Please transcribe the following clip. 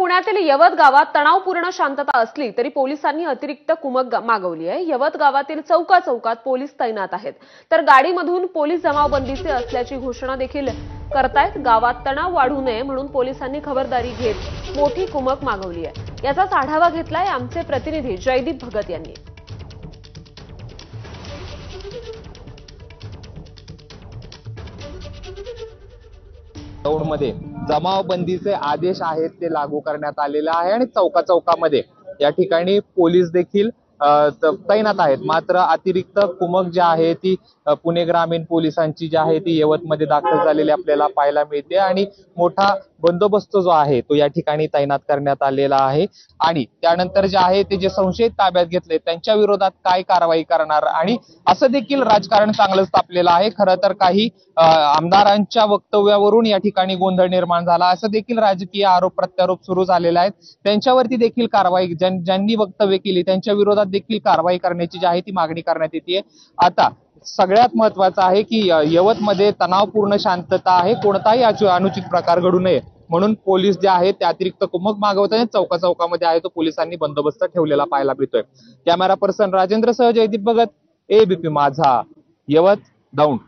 पुण्यातील यवत गावात तणावपूर्ण शांतता असली तरी पोलिसांनी अतिरिक्त कुमक मागवली आहे। यवत गावातील चौकात पोलीस तैनात आहेत, तर गाडीमधून पोलीस जमावबंदीचे असल्याची घोषणा देखील करतायत। गावात तणाव वाढू नये म्हणून पोलिसांनी खबरदारी घेत मोठी कुमक मागवली आहे। याचाच आढावा घेतलाय आमचे प्रतिनिधी जयदीप भगत यांनी। दौंडमध्ये जमावबंदीचे आदेश आहेत ते लागू करण्यात आलेले आहे आणि चौकामध्ये या ठिकाणी पोलीस देखील तैनात आहेत। मात्र अतिरिक्त कुमक जी आहे ती पुणे ग्रामीण पोलिसांची जी आहे ती यवतमध्ये दाखल झालेली आपल्याला पाहायला मिळते आणि मोठा बंदोबस्त जो आहे तो या ठिकाणी तैनात करण्यात आलेला आहे। आणि त्यानंतर जे आहे ते जे संशयित ताब्यात घेतले त्यांच्या विरोधात काय कारवाई करणार आणि असं देखील राजकारण चांगलंच तापलेलं आहे। खरं तर काही आमदारांच्या वक्तव्यावरून या ठिकाणी गोंधळ निर्माण झाला, असं देखील राजकीय आरोप प्रत्यारोप सुरू झालेले आहेत। त्यांच्यावरती देखील कारवाई ज्यांनी वक्तव्य केली त्यांच्या विरोधात देखील कारवाई करण्याची जी आहे ती मागणी करण्यात येते। आता सगळ्यात महत्त्वाचं आहे की यवतमध्ये तणावपूर्ण शांतता आहे, कोणताही अनुचित प्रकार घडू नये म्हणून पोलीस जे आहेत ते अतिरिक्त कुमक मागवतात। चौकामध्ये आहे तो पोलिसांनी बंदोबस्त ठेवलेला पाहायला मिळतोय। कॅमेरा पर्सन राजेंद्र सह जयदीप भगत, एबीपी माझा, यवत, दौंड।